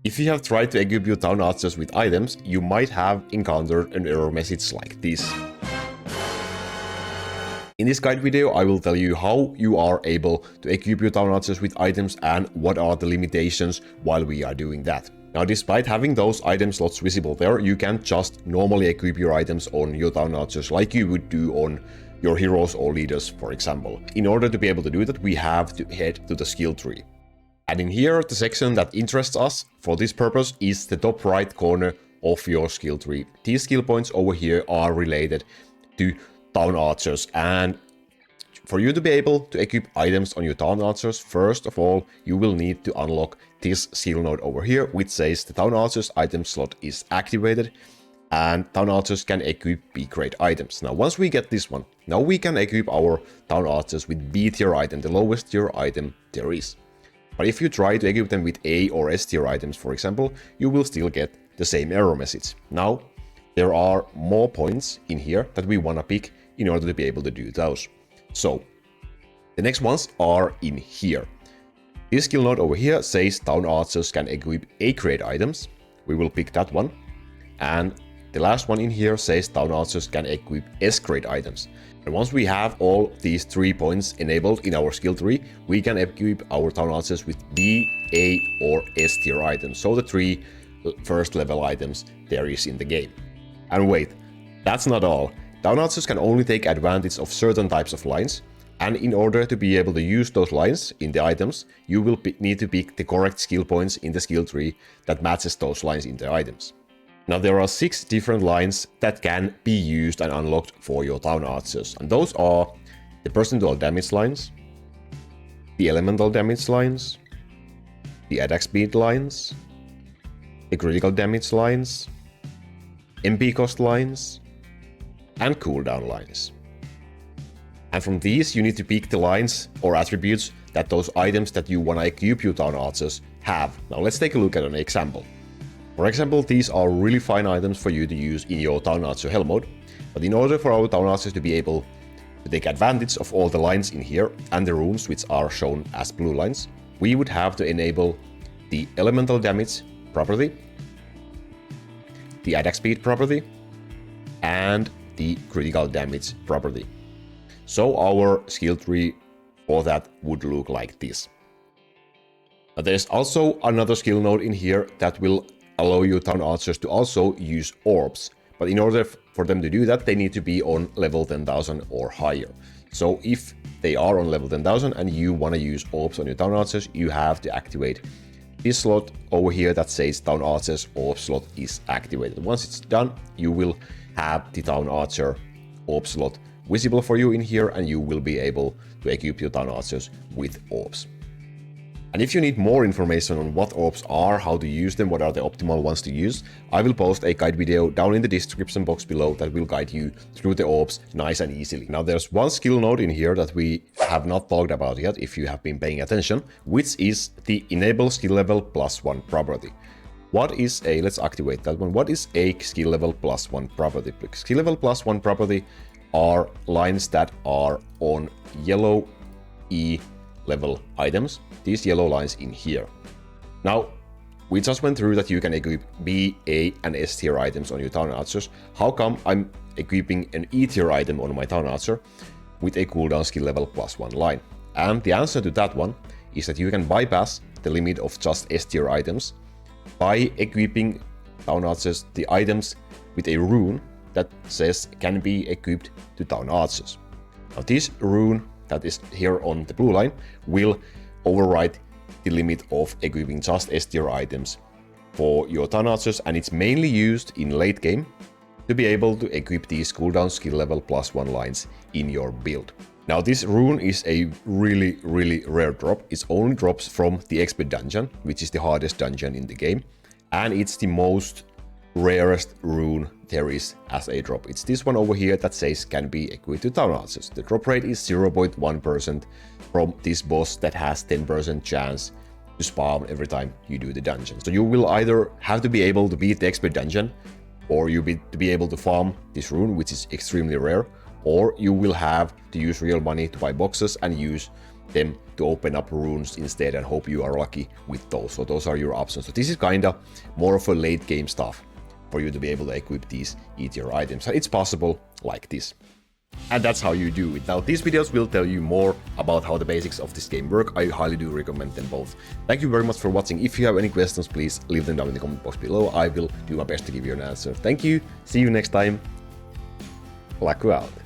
If you have tried to equip your town archers with items, you might have encountered an error message like this. In this guide video, I will tell you how you are able to equip your town archers with items and what are the limitations while we are doing that. Now, despite having those item slots visible there, you can just normally equip your items on your town archers like you would do on your heroes or leaders, for example. In order to be able to do that, we have to head to the skill tree. And in here, the section that interests us for this purpose is the top right corner of your skill tree. These skill points over here are related to town archers, and for you to be able to equip items on your town archers, first of all, you will need to unlock this skill node over here, which says the town archers item slot is activated, and town archers can equip B grade items. Now, once we get this one, now we can equip our town archers with B tier item, the lowest tier item there is. But if you try to equip them with A or S tier items, for example, you will still get the same error message. Now, there are more points in here that we want to pick in order to be able to do those. So, the next ones are in here. This skill node over here says town archers can equip A grade items. We will pick that one. And the last one in here says town archers can equip S grade items. And once we have all these 3 points enabled in our skill tree, we can equip our town archers with B, A or S tier items. So the 3 first level items there is in the game. And wait, that's not all. Town archers can only take advantage of certain types of lines, and in order to be able to use those lines in the items, you will need to pick the correct skill points in the skill tree that matches those lines in the items. Now, there are 6 different lines that can be used and unlocked for your town archers, and those are the percentual damage lines, the elemental damage lines, the attack speed lines, the critical damage lines, MP cost lines, and cooldown lines. And from these, you need to pick the lines or attributes that those items that you want to equip your town archers have. Now, let's take a look at an example. For example, these are really fine items for you to use in your town archer hell mode, but in order for our town archers to be able to take advantage of all the lines in here and the runes which are shown as blue lines, we would have to enable the elemental damage property, the attack speed property, and the critical damage property. So our skill tree for that would look like this. Now, there's also another skill node in here that will allow your town archers to also use orbs, but in order for them to do that, they need to be on level 10,000 or higher. So if they are on level 10,000 and you want to use orbs on your town archers, you have to activate this slot over here that says town archers orb slot is activated. Once it's done, you will have the town archer orb slot visible for you in here, and you will be able to equip your town archers with orbs. And if you need more information on what orbs are, how to use them, what are the optimal ones to use, I will post a guide video down in the description box below that will guide you through the orbs nice and easily. Now, there's one skill node in here that we have not talked about yet if you have been paying attention, which is the enable skill level +1 property. What is a, let's activate that one. What is a skill level +1 property? Skill level +1 property are lines that are on yellow E level items, these yellow lines in here. Now, we just went through that you can equip B, A, and S tier items on your town archers. How come I'm equipping an E tier item on my town archer with a cooldown skill level +1 line? And the answer to that one is that you can bypass the limit of just S tier items by equipping town archers the items with a rune that says can be equipped to town archers. Now, this rune that is here on the blue line will override the limit of equipping just S tier items for your town archers, and it's mainly used in late game to be able to equip these cooldown skill level +1 lines in your build. Now, this rune is a really rare drop. It only drops from the expert dungeon, which is the hardest dungeon in the game, and it's the most rarest rune there is as a drop. It's this one over here that says can be equipped to town archers. The drop rate is 0.1% from this boss that has 10% chance to spawn every time you do the dungeon. So you will either have to be able to beat the expert dungeon, or you'll be able to farm this rune, which is extremely rare, or you will have to use real money to buy boxes and use them to open up runes instead and hope you are lucky with those. So those are your options. So this is kinda more of a late game stuff for you to be able to equip these E-tier items. And it's possible like this. And that's how you do it. Now, these videos will tell you more about how the basics of this game work. I highly do recommend them both. Thank you very much for watching. If you have any questions, please leave them down in the comment box below. I will do my best to give you an answer. Thank you. See you next time. Laku out.